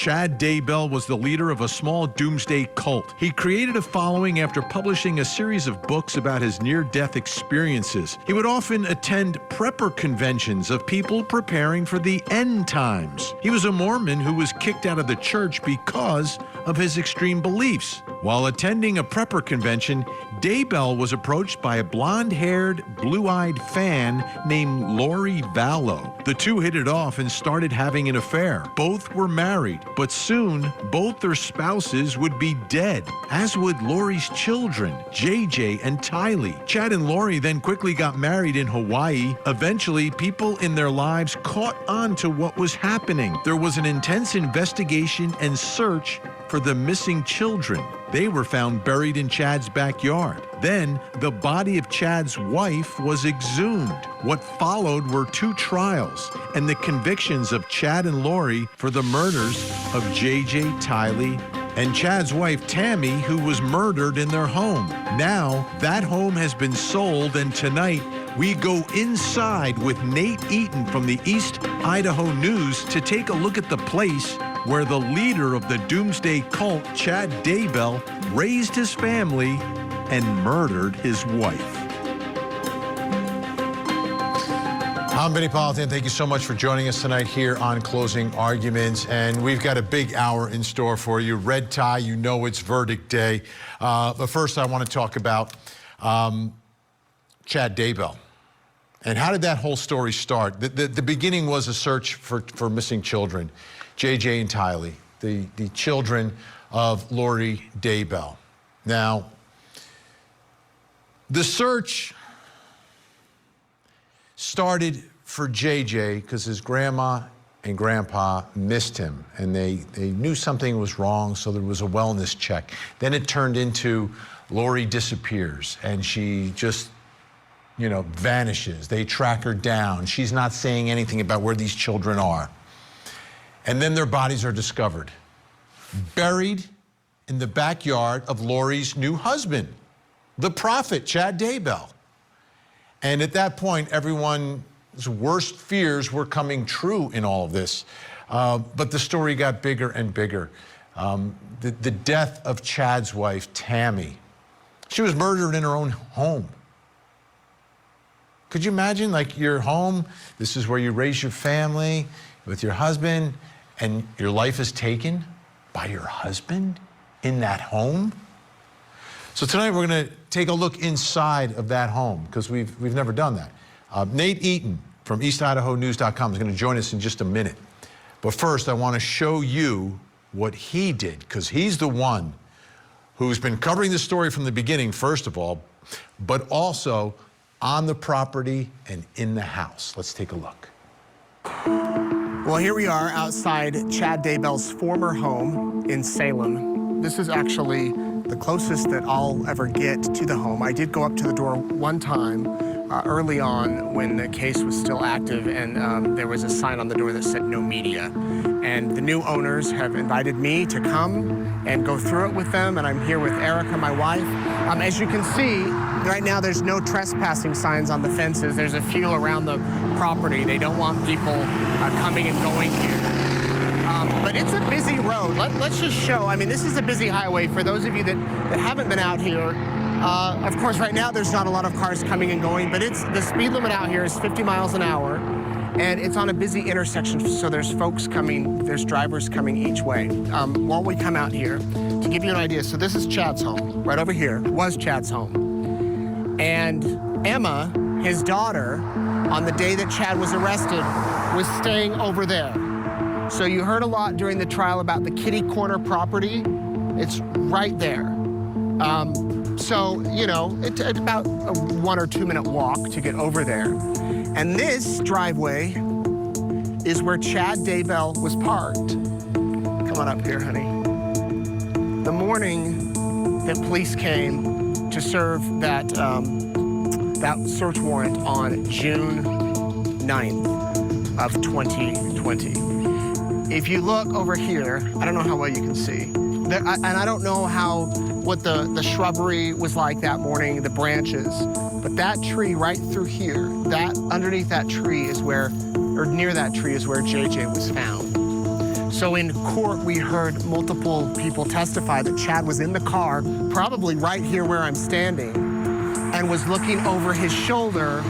Chad Daybell was the leader of a small doomsday cult. He created a following after publishing a series of books about his near-death experiences. He would often attend prepper conventions of people preparing for the end times. He was a Mormon who was kicked out of the church because of his extreme beliefs. While attending a prepper convention, Daybell was approached by a blonde-haired, blue-eyed fan named Lori Vallow. The two hit it off and started having an affair. Both were married, but soon both their spouses would be dead, as would Lori's children, JJ and Tylee. Chad and Lori then quickly got married in Hawaii. Eventually, people in their lives caught on to what was happening. There was an intense investigation and search for the missing children. They were found buried in Chad's backyard. Then, the body of Chad's wife was exhumed. What followed were 2 trials and the convictions of Chad and Lori for the murders of JJ, Tylee, and Chad's wife, Tammy, who was murdered in their home. Now, that home has been sold, and tonight, we go inside with Nate Eaton from the East Idaho News to take a look at the place where the leader of the doomsday cult, Chad Daybell, raised his family and murdered his wife. I'm Benny Politan. Thank you so much for joining us tonight here on Closing Arguments. And we've got a big hour in store for you. Red tie, you know it's verdict day. But first, I want to talk about Chad Daybell. And how did that whole story start? The beginning was a search for missing children, JJ and Tylee, the children of Lori Daybell. Now, the search started for JJ because his grandma and grandpa missed him, and they knew something was wrong, so there was a wellness check. Then it turned into Lori disappears, and she just, you know, vanishes. They track her down. She's not saying anything about where these children are. And then their bodies are discovered, buried in the backyard of Lori's new husband, the prophet, Chad Daybell. And at that point, everyone's worst fears were coming true in all of this. But the story got bigger and bigger. The death of Chad's wife, Tammy. She was murdered in her own home. Could you imagine, like, your home, this is where you raise your family with your husband, and your life is taken by your husband in that home? So tonight we're going to take a look inside of that home, because we've never done that. Nate Eaton from EastIdahoNews.com is going to join us in just a minute. But first, I want to show you what he did, because he's the one who's been covering the story from the beginning, first of all, but also on the property and in the house. Let's take a look. Well, here we are outside Chad Daybell's former home in Salem. This is actually the closest that I'll ever get to the home. I did go up to the door one time early on when the case was still active, and there was a sign on the door that said no media. And the new owners have invited me to come and go through it with them, and I'm here with Erica, my wife. As you can see, right now there's no trespassing signs on the fences. There's a few around the property. They don't want people coming and going here. But it's a busy road. Let's just show. I mean, this is a busy highway. For those of you that haven't been out here, of course, right now there's not a lot of cars coming and going, but the speed limit out here is 50 miles an hour, and it's on a busy intersection, so there's folks coming, there's drivers coming each way. While we come out here, to give you an idea, so this is Chad's home. Right over here was Chad's home. And Emma, his daughter, on the day that Chad was arrested, was staying over there. So you heard a lot during the trial about the kitty corner property. It's right there. So, you know, it's about a 1 or 2 minute walk to get over there. And this driveway is where Chad Daybell was parked. Come on up here, honey. The morning that police came to serve that, that search warrant on June 9th of 2020. If you look over here, I don't know how well you can see, and I don't know what the shrubbery was like that morning, the branches, but that tree right through here, underneath that tree is where, or near that tree is where JJ was found. So in court, we heard multiple people testify that Chad was in the car, probably right here where I'm standing, and was looking over his shoulder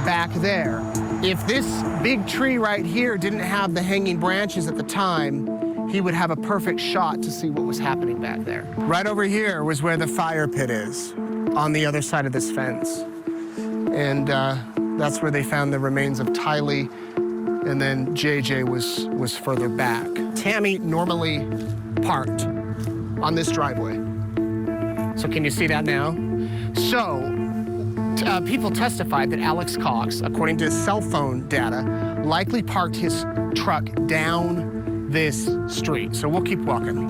back there. If this big tree right here didn't have the hanging branches at the time, he would have a perfect shot to see what was happening back there. Right over here was where the fire pit is, on the other side of this fence. And that's where they found the remains of Tylee, and then JJ was further back. Tammy normally parked on this driveway. So can you see that now? So people testified that Alex Cox, according to his cell phone data, likely parked his truck down this street. So we'll keep walking.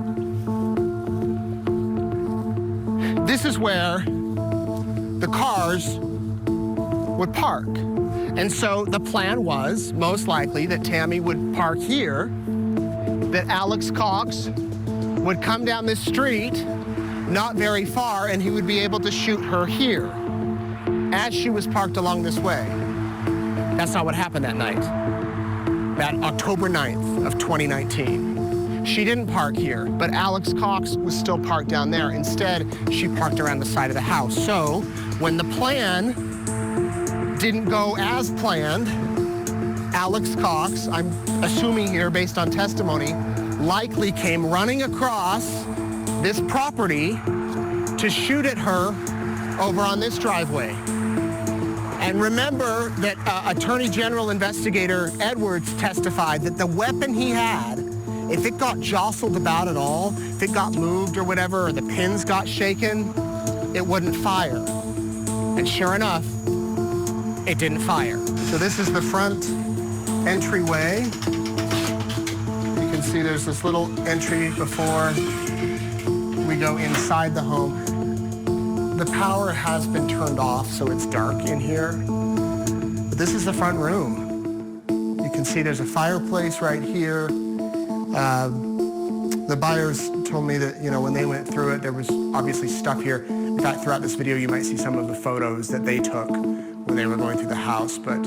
This is where the cars would park. And so the plan was, most likely, that Tammy would park here, that Alex Cox would come down this street, not very far, and he would be able to shoot her here, as she was parked along this way. That's not what happened that night, that October 9th of 2019. She didn't park here, but Alex Cox was still parked down there. Instead, she parked around the side of the house. So when the plan didn't go as planned, Alex Cox, I'm assuming here based on testimony, likely came running across this property to shoot at her over on this driveway. And remember that Attorney General Investigator Edwards testified that the weapon he had, if it got jostled about at all, if it got moved or whatever, or the pins got shaken, it wouldn't fire. And sure enough, it didn't fire. So this is the front entryway. You can see there's this little entry before we go inside the home. The power has been turned off, so it's dark in here. But this is the front room. You can see there's a fireplace right here. The buyers told me that, when they went through it, there was obviously stuff here. In fact, throughout this video, you might see some of the photos that they took when they were going through the house. But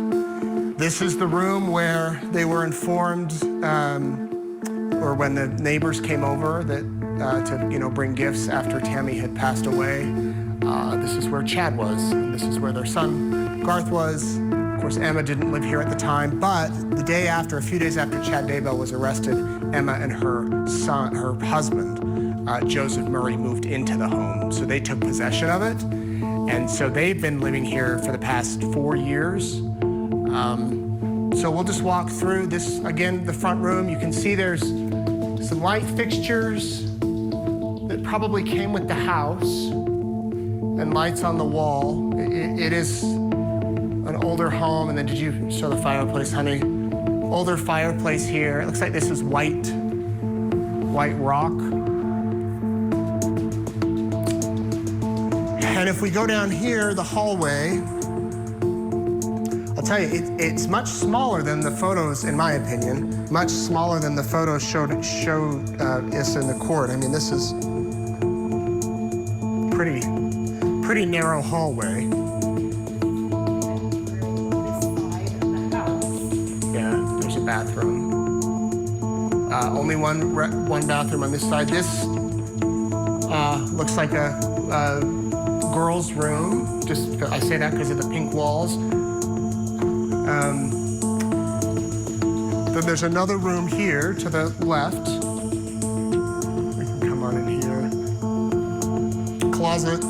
this is the room where they were informed, or when the neighbors came over that to bring gifts after Tammy had passed away. This is where Chad was. And this is where their son Garth was. Of course, Emma didn't live here at the time, but the day after, a few days after Chad Daybell was arrested, Emma and her son, her husband, Joseph Murray, moved into the home. So they took possession of it. And so they've been living here for the past 4 years. So we'll just walk through this, again, the front room. You can see there's some light fixtures that probably came with the house and lights on the wall. It is an older home. And then did you show the fireplace, honey? Older fireplace here. It looks like this is white rock. And if we go down here, the hallway, I'll tell you, it's much smaller than the photos, in my opinion, much smaller than the photos showed us in the court. I mean, this is pretty narrow hallway. Yeah, there's a bathroom. Only one bathroom on this side. This looks like a girls' room. Just I say that because of the pink walls. Then there's another room here to the left. We can come on in here. Closet.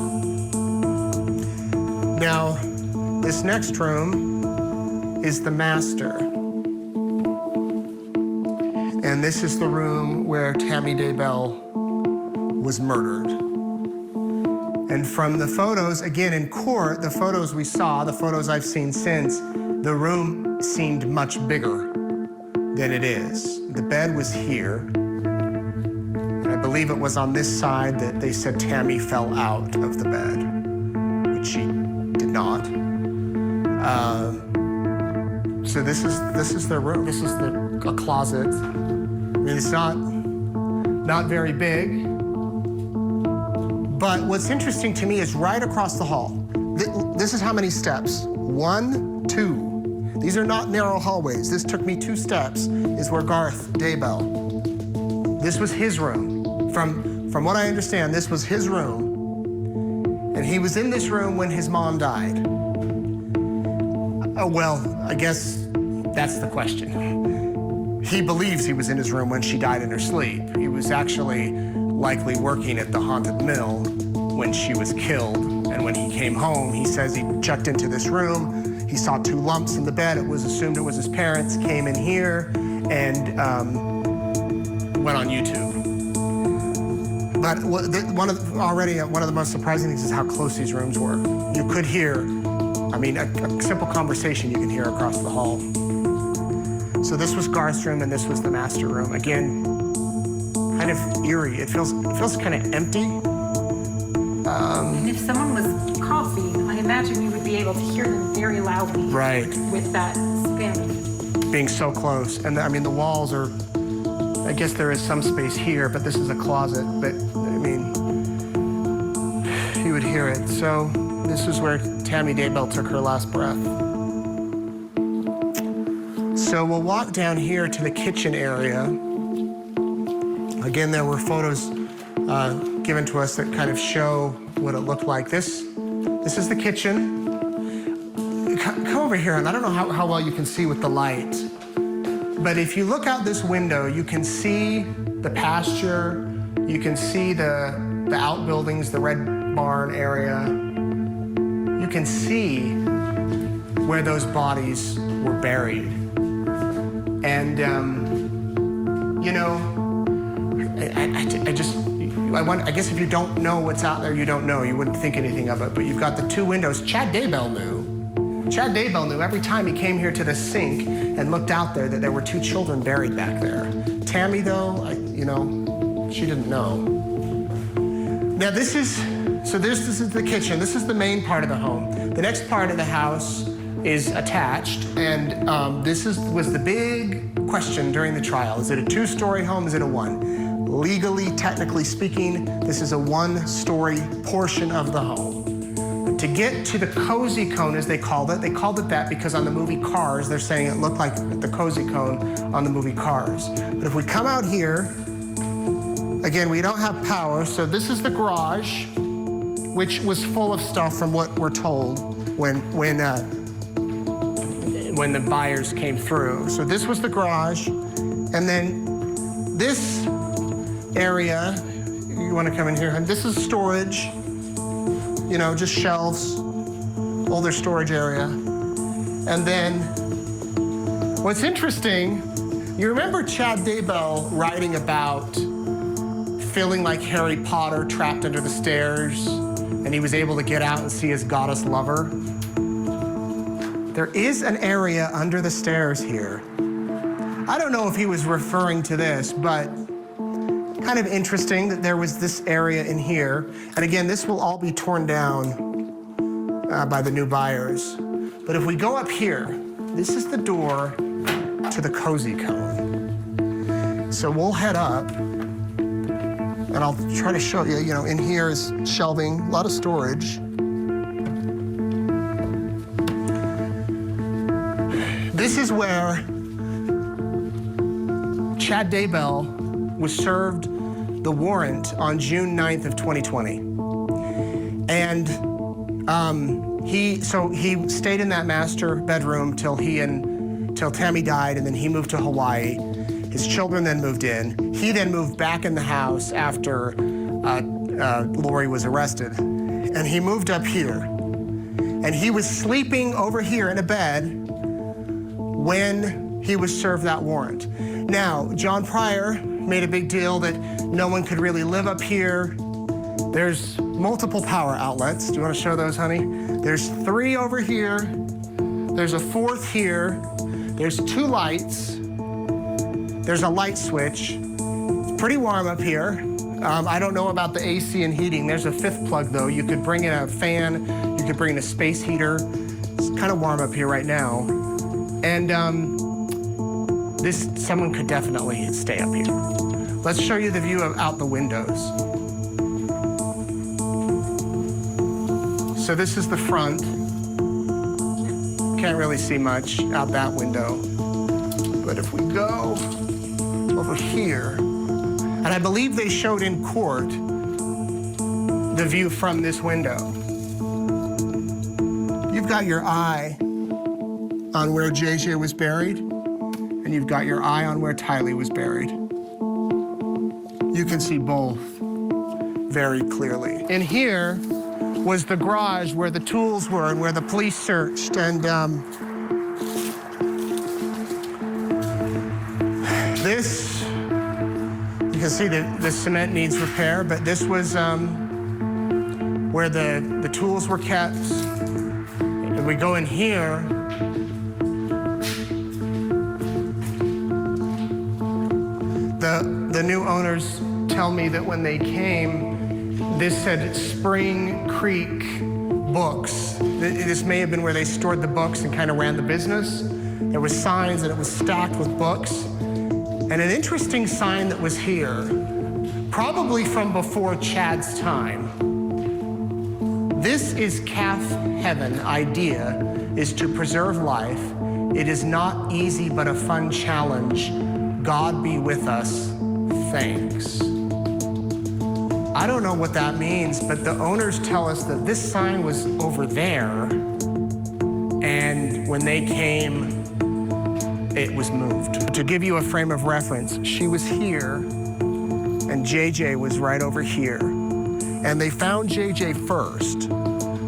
Now, this next room is the master. And this is the room where Tammy Daybell was murdered. And from the photos, again in court, the photos we saw, the photos I've seen since, the room seemed much bigger than it is. The bed was here. And I believe it was on this side that they said Tammy fell out of the bed, which she did not. So this is their room. This is a closet. I mean, it's not very big. But what's interesting to me is right across the hall. This is how many steps? 1, 2. These are not narrow hallways. This took me 2 steps, is where Garth Daybell This was his room. From what I understand, this was his room. And he was in this room when his mom died. Well, I guess that's the question. He believes he was in his room when she died in her sleep. He was actually likely working at the haunted mill when she was killed. And when he came home, he says he checked into this room. He saw 2 lumps in the bed. It was assumed it was his parents, came in here, and went on YouTube. But one of the most surprising things is how close these rooms were. You could hear, I mean, a simple conversation you can hear across the hall. So this was Garth's room, and this was the master room. Again, kind of eerie. It feels kind of empty. And if someone was coughing, I imagine you would be able to hear them very loudly. Right. With that span. Being so close. And I mean, the walls are, I guess there is some space here, but this is a closet. But I mean, you would hear it. So this is where Tammy Daybell took her last breath. So we'll walk down here to the kitchen area. Again, there were photos given to us that kind of show what it looked like. This is the kitchen. Come over here, and I don't know how well you can see with the light, but if you look out this window, you can see the pasture, you can see the outbuildings, the red barn area. You can see where those bodies were buried. And, you know, I guess if you don't know what's out there, you don't know. You wouldn't think anything of it. But you've got the 2 windows. Chad Daybell knew. Chad Daybell knew every time he came here to the sink and looked out there that there were 2 children buried back there. Tammy, though, you know, she didn't know. Now this is the kitchen. This is the main part of the home. The next part of the house is attached, and this was the big question during the trial. Is it a 2-story home? Is it a 1? Legally, technically speaking, this is a 1-story portion of the home. But to get to the cozy cone, as they called it that because on the movie Cars, they're saying it looked like the cozy cone on the movie Cars. But if we come out here, again, we don't have power, so this is the garage, which was full of stuff from what we're told when the buyers came through. So this was the garage, and then this area, you want to come in here, and this is storage, you know, just shelves, older storage area. And then what's interesting, you remember Chad Daybell writing about feeling like Harry Potter trapped under the stairs, and he was able to get out and see his goddess lover? There is an area under the stairs here. I don't know if he was referring to this, but kind of interesting that there was this area in here. And again, this will all be torn down by the new buyers. But if we go up here, this is the door to the cozy cone. So we'll head up, and I'll try to show you, in here is shelving, a lot of storage. This is where Chad Daybell was served the warrant on June 9th of 2020. And he stayed in that master bedroom till Tammy died, and then he moved to Hawaii. His children then moved in. He then moved back in the house after Lori was arrested. And he moved up here. And he was sleeping over here in a bed when he was served that warrant. Now, John Pryor made a big deal that no one could really live up here. There's multiple power outlets. Do you want to show those, honey? There's 3 over here. There's a 4th here. There's 2 lights. There's a light switch. It's pretty warm up here. I don't know about the AC and heating. There's a 5th plug, though. You could bring in a fan. You could bring in a space heater. It's kind of warm up here right now. And someone could definitely stay up here. Let's show you the view out the windows. So this is the front. Can't really see much out that window. But if we go over here, And I believe they showed in court the view from this window. You've got your eye on where JJ was buried, and you've got your eye on where Tylee was buried. You can see both very clearly. And here was the garage where the tools were and where the police searched. And this, you can see that the cement needs repair, but this was where the tools were kept. And we go in here. The new owners tell me that when they came, this said Spring Creek Books. This may have been where they stored the books and kind of ran the business. There was signs and it was stacked with books. And an interesting sign that was here, probably from before Chad's time. This is calf heaven. Idea is to preserve life. It is not easy but a fun challenge. God be with us. Thanks. I don't know what that means, but the owners tell us that this sign was over there, and when they came, it was moved. To give you a frame of reference, she was here, and JJ was right over here. And they found JJ first.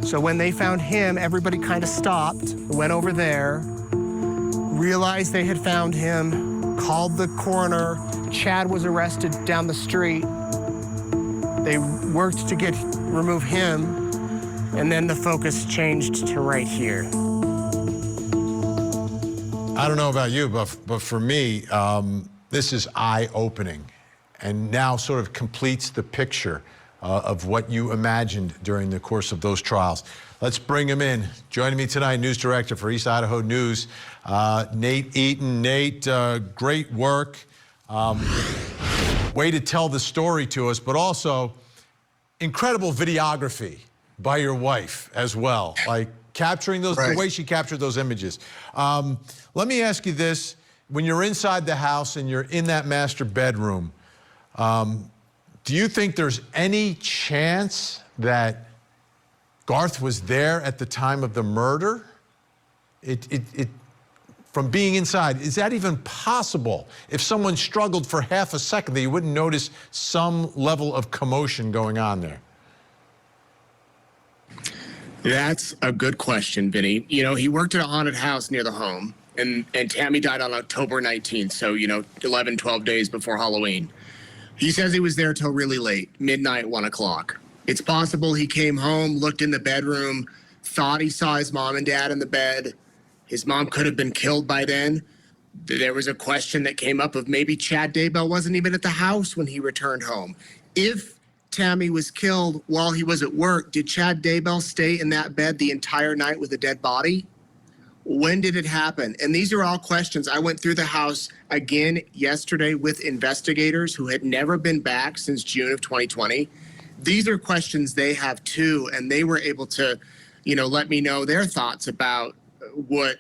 So when they found him, everybody kind of stopped, went over there, realized they had found him, called the coroner. Chad was arrested down the street. They worked to remove him, and then the focus changed to right here. I don't know about you, but for me, this is eye-opening and now sort of completes the picture of what you imagined during the course of those trials. Let's bring him in. Joining me tonight, news director for East Idaho News, Nate Eaton. Nate, great work. Way to tell the story to us, but also incredible videography by your wife as well, like capturing those, the way she captured those images. Let me ask you this. When you're inside the house and you're in that master bedroom, do you think there's any chance that Garth was there at the time of the murder? From being inside, is that even possible? If someone struggled for half a second, that you wouldn't notice some level of commotion going on there? That's a good question, Vinny. You know, he worked at a haunted house near the home, and Tammy died on October 19th, so, 11, 12 days before Halloween. He says he was there till really late, midnight, 1 o'clock. It's possible he came home, looked in the bedroom, thought he saw his mom and dad in the bed. His mom could have been killed by then. There was a question that came up of maybe Chad Daybell wasn't even at the house when he returned home. If Tammy was killed while he was at work, did Chad Daybell stay in that bed the entire night with a dead body? When did it happen? And these are all questions. I went through the house again yesterday with investigators who had never been back since June of 2020. These are questions they have too, and they were able to, let me know their thoughts about what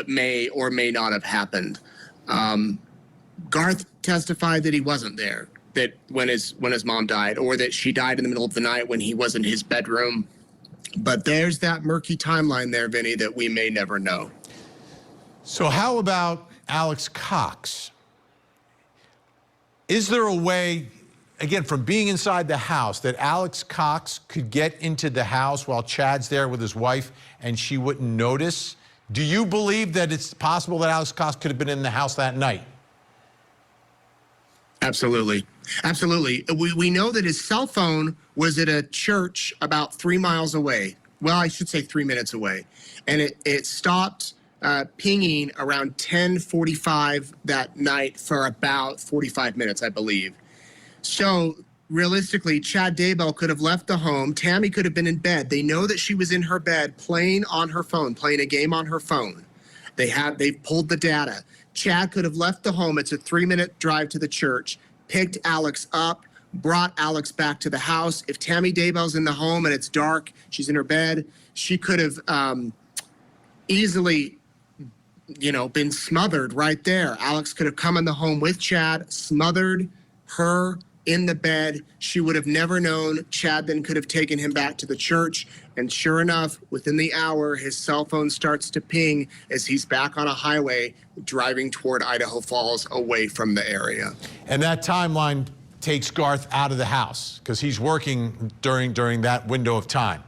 may or may not have happened. Garth testified that he wasn't there, that when his mom died, or that she died in the middle of the night when he was in his bedroom. But there's that murky timeline there, Vinny, that we may never know. So how about Alex Cox? Is there a way, again, from being inside the house, that Alex Cox could get into the house while Chad's there with his wife and she wouldn't notice? Do you believe that it's possible that Alex Cox could have been in the house that night? Absolutely. Absolutely. We know that his cell phone was at a church about 3 miles away. Well, I should say 3 minutes away. And it stopped pinging around 10:45 that night for about 45 minutes, I believe. So realistically, Chad Daybell could have left the home. Tammy could have been in bed. They know that she was in her bed playing on her phone, playing a game on her phone. They've pulled the data. Chad could have left the home. It's a 3-minute drive to the church, picked Alex up, brought Alex back to the house. If Tammy Daybell's in the home and it's dark, she's in her bed, she could have easily, been smothered right there. Alex could have come in the home with Chad, smothered, her in the bed. She would have never known. Chad then could have taken him back to the church. And sure enough, within the hour, his cell phone starts to ping as he's back on a highway driving toward Idaho Falls away from the area. And that timeline takes Garth out of the house because he's working during that window of time.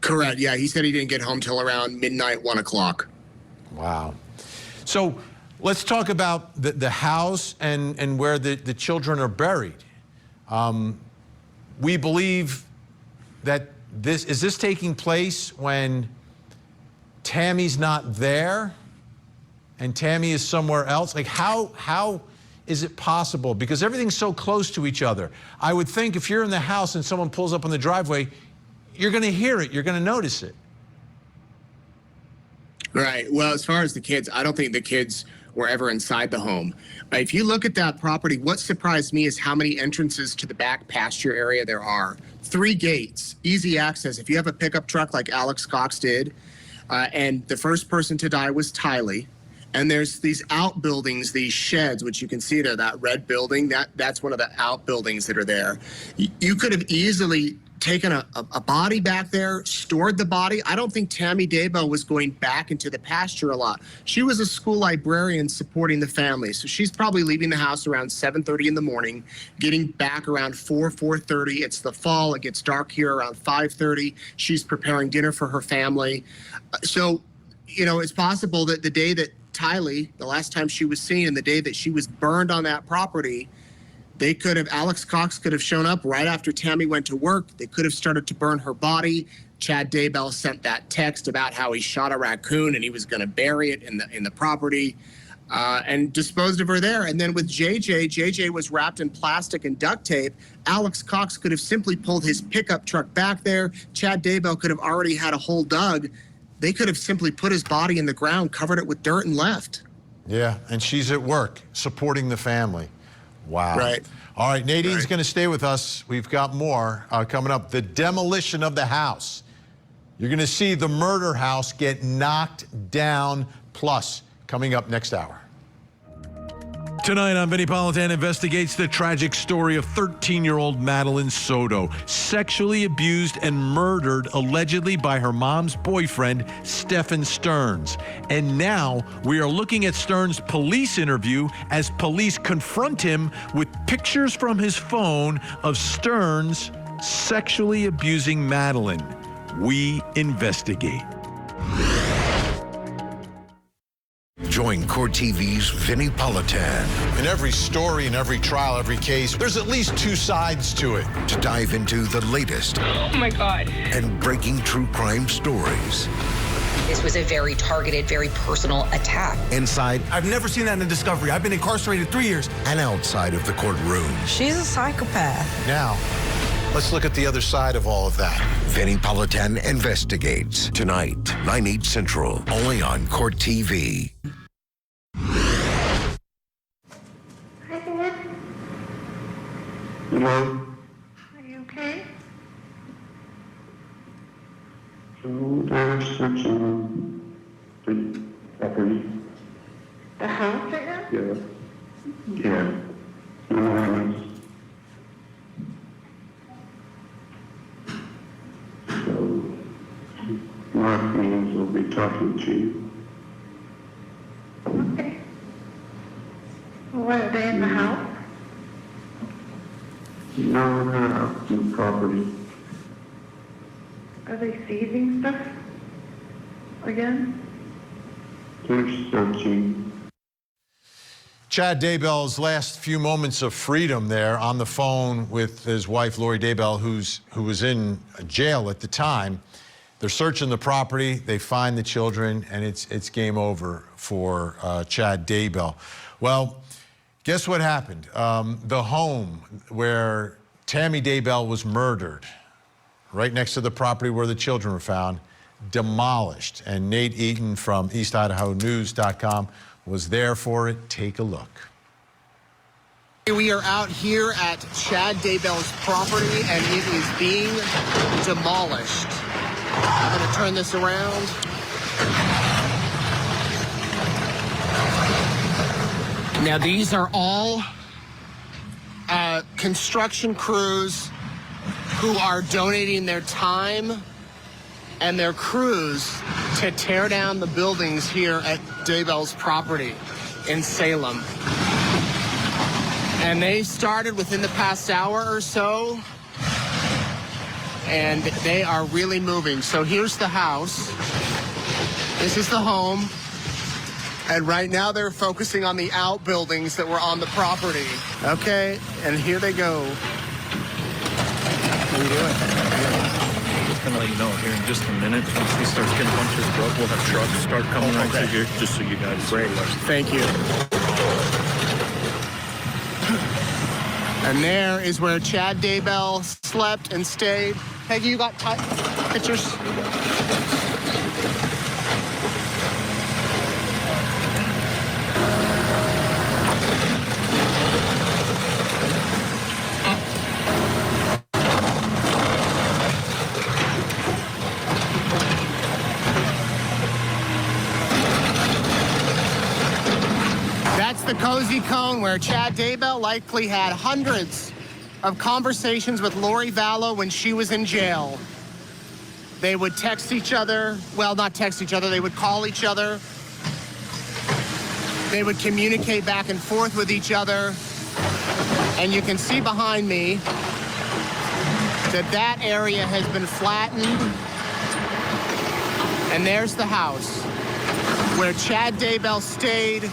Correct. Yeah, he said he didn't get home till around midnight, 1 o'clock. Wow. So let's talk about the house and where the children are buried. We believe that is this taking place when Tammy's not there and Tammy is somewhere else? Like how is it possible? Because everything's so close to each other. I would think if you're in the house and someone pulls up on the driveway, you're going to hear it, you're going to notice it. Right. Well, as far as the kids, I don't think the kids were ever inside the home. If you look at that property, what surprised me is how many entrances to the back pasture area there are. 3 gates, easy access. If you have a pickup truck like Alex Cox did, and the first person to die was Tylee, and there's these outbuildings, these sheds, which you can see there, that red building, that's one of the outbuildings that are there. You could have easily taken a body back there, stored the body. I don't think Tammy Daybell was going back into the pasture a lot. She was a school librarian supporting the family. So she's probably leaving the house around 7:30 in the morning, getting back around 4:30. It's the fall. It gets dark here around 5:30. She's preparing dinner for her family. So, you know, it's possible that the day that Tylee, the last time she was seen, and the day that she was burned on that property, Alex Cox could have shown up right after Tammy went to work. They could have started to burn her body. Chad Daybell sent that text about how he shot a raccoon and he was going to bury it in the property and disposed of her there. And then with JJ was wrapped in plastic and duct tape. Alex Cox could have simply pulled his pickup truck back there. Chad Daybell could have already had a hole dug. They could have simply put his body in the ground, covered it with dirt, and left. Yeah, and she's at work supporting the family. Wow. Right. All right, Nadine's going to stay with us. We've got more coming up. The demolition of the house. You're going to see the murder house get knocked down, plus coming up next hour. Tonight on Vinnie Politan Investigates, the tragic story of 13-year-old Madeline Soto, sexually abused and murdered allegedly by her mom's boyfriend, Stephen Stearns. And now we are looking at Stearns' police interview as police confront him with pictures from his phone of Stearns sexually abusing Madeline. We investigate. Join Court TV's Vinnie Politan In every story, in every trial, every case, there's at least 2 sides to it. to dive into the latest Oh my God. and breaking true crime stories This was a very targeted, very personal attack. inside I've never seen that in Discovery. I've been incarcerated 3 years. and outside of the courtroom. She's a psychopath. Now, let's look at the other side of all of that. Vinnie Politan Investigates tonight, 9/8 Central, only on Court TV. Hello? Are you okay? So they're searching the property. The house right now? Yeah. Yeah. So my friends will be talking to you. Okay. What, are they in the house? No, they're out in the property. Are they seizing stuff again? They're searching. Chad Daybell's last few moments of freedom there on the phone with his wife, Lori Daybell, who was in jail at the time. They're searching the property, they find the children, and it's game over for Chad Daybell. Well, guess what happened? The home where Tammy Daybell was murdered, right next to the property where the children were found, demolished. And Nate Eaton from EastIdahoNews.com was there for it. Take a look. We are out here at Chad Daybell's property, and it is being demolished. I'm going to turn this around. Now, these are all construction crews who are donating their time and their crews to tear down the buildings here at Daybell's property in Salem. And they started within the past hour or so, and they are really moving. So here's the house. This is the home. And right now they're focusing on the outbuildings that were on the property. Okay, and here they go. What are you doing? Just gonna let you know here in just a minute. Once he starts getting bunches broke, we'll have trucks start coming right through here, just so you guys. Great. Thank you. And there is where Chad Daybell slept and stayed. Peggy, you got pictures? That's the cozy cone where Chad Daybell likely had hundreds of conversations with Lori Vallow when she was in jail. They would text each other, well, not text each other, they would call each other. They would communicate back and forth with each other. And you can see behind me that that area has been flattened. And there's the house where Chad Daybell stayed,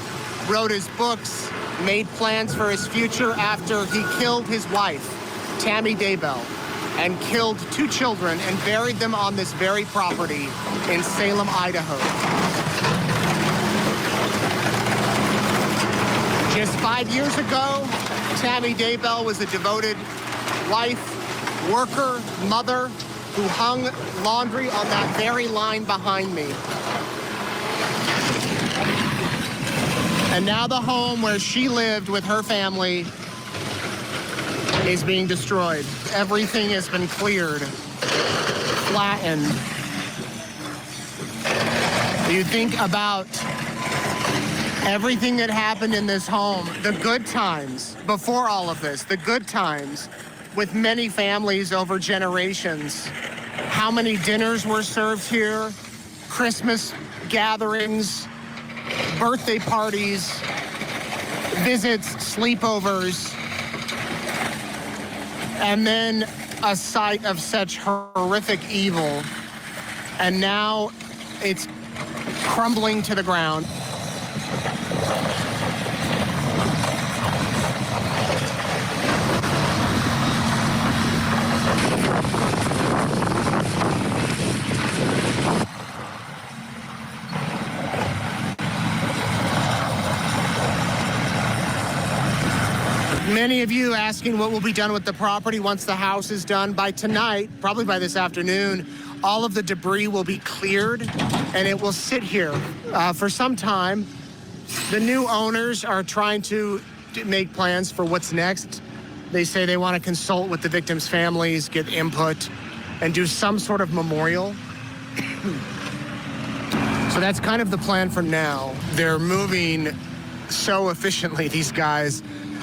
wrote his books, made plans for his future after he killed his wife, Tammy Daybell, and killed 2 children and buried them on this very property in Salem, Idaho. Just 5 years ago, Tammy Daybell was a devoted wife, worker, mother who hung laundry on that very line behind me. And now the home where she lived with her family is being destroyed. Everything has been cleared, flattened. You think about everything that happened in this home, the good times before all of this, the good times with many families over generations. How many dinners were served here, Christmas gatherings, birthday parties, visits, sleepovers, and then a site of such horrific evil. And now it's crumbling to the ground. Many of you asking what will be done with the property once the house is done. By tonight, probably by this afternoon, all of the debris will be cleared and it will sit here for some time. The new owners are trying to make plans for what's next. They say they want to consult with the victims' families, get input, and do some sort of memorial. So that's kind of the plan for now. They're moving so efficiently, these guys.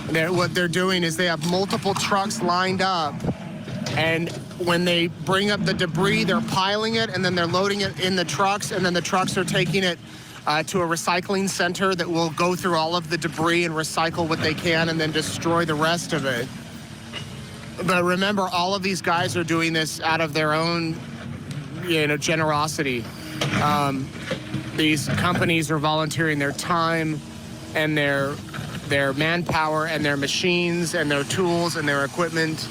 What they're doing is they have multiple trucks lined up, and when they bring up the debris, they're piling it, and then they're loading it in the trucks, and then the trucks are taking it to a recycling center that will go through all of the debris and recycle what they can and then destroy the rest of it. But remember, all of these guys are doing this out of their own, generosity. These companies are volunteering their time and their manpower and their machines and their tools and their equipment,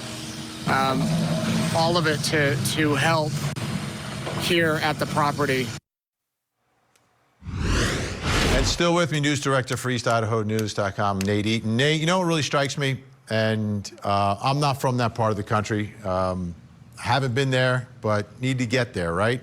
all of it to help here at the property. And still with me, news director for EastIdahoNews.com, Nate Eaton. Nate, you know what really strikes me? And I'm not from that part of the country. Haven't been there, but need to get there, right?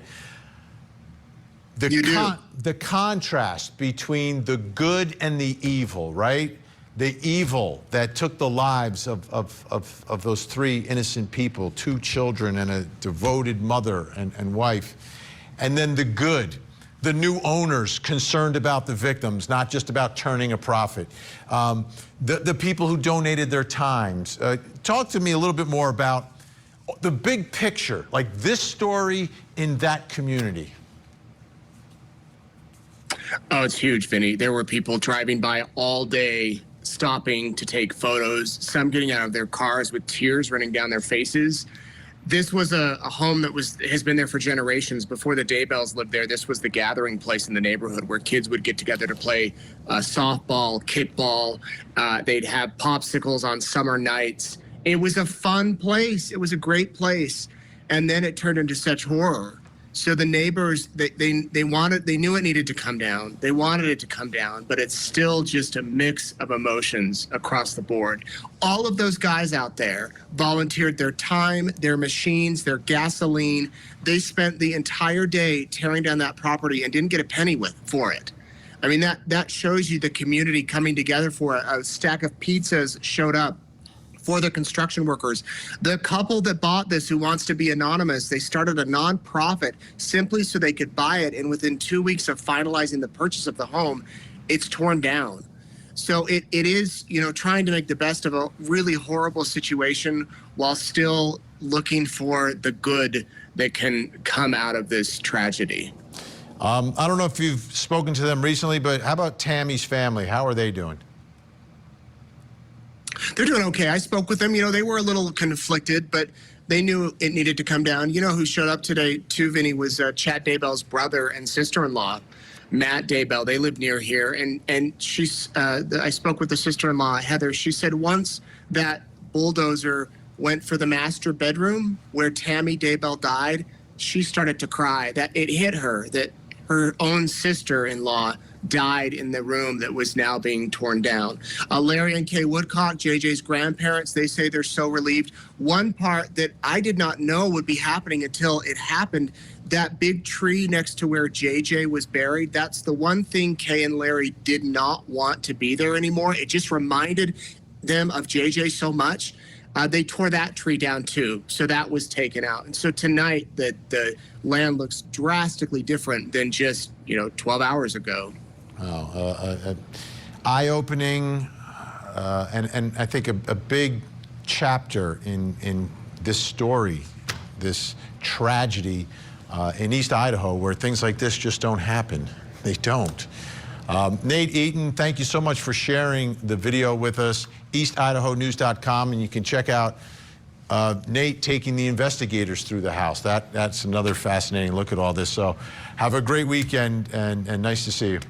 The contrast between the good and the evil, right? The evil that took the lives of those 3 innocent people, 2 children and a devoted mother and wife. And then the good the new owners concerned about the victims, not just about turning a profit, the people who donated their times. Talk to me a little bit more about the big picture, like this story in that community. Oh, it's huge, Vinny. There were people driving by all day, stopping to take photos, some getting out of their cars with tears running down their faces. This was a home that has been there for generations. Before the Daybells lived there, this was the gathering place in the neighborhood where kids would get together to play softball, kickball. They'd have popsicles on summer nights. It was a fun place. It was a great place. And then it turned into such horror. So the neighbors, they knew it needed to come down. They wanted it to come down, but it's still just a mix of emotions across the board. All of those guys out there volunteered their time, their machines, their gasoline. They spent the entire day tearing down that property and didn't get a penny for it. I mean, that shows you the community coming together for a stack of pizzas showed up for the construction workers. The couple that bought this, who wants to be anonymous, they started a nonprofit simply so they could buy it. And within 2 weeks of finalizing the purchase of the home, it's torn down. So it is, trying to make the best of a really horrible situation while still looking for the good that can come out of this tragedy. I don't know if you've spoken to them recently, but how about Tammy's family? How are they doing? They're doing okay. I spoke with them. They were a little conflicted, but they knew it needed to come down. Who showed up today too, Vinny, was Chad Daybell's brother and sister-in-law, Matt Daybell. They live near here, and she's. I spoke with the sister-in-law, Heather. She said once that bulldozer went for the master bedroom where Tammy Daybell died, she started to cry. That it hit her that her own sister-in-law died in the room that was now being torn down. Larry and Kay Woodcock, JJ's grandparents, they say they're so relieved. One part that I did not know would be happening until it happened, that big tree next to where JJ was buried, that's the one thing Kay and Larry did not want to be there anymore. It just reminded them of JJ so much. They tore that tree down too, so that was taken out. And so tonight, the land looks drastically different than just 12 hours ago. Eye-opening, and I think a big chapter in this story, this tragedy in East Idaho, where things like this just don't happen. They don't. Nate Eaton, thank you so much for sharing the video with us. EastIdahoNews.com, and you can check out Nate taking the investigators through the house. That's another fascinating look at all this. So have a great weekend, and nice to see you.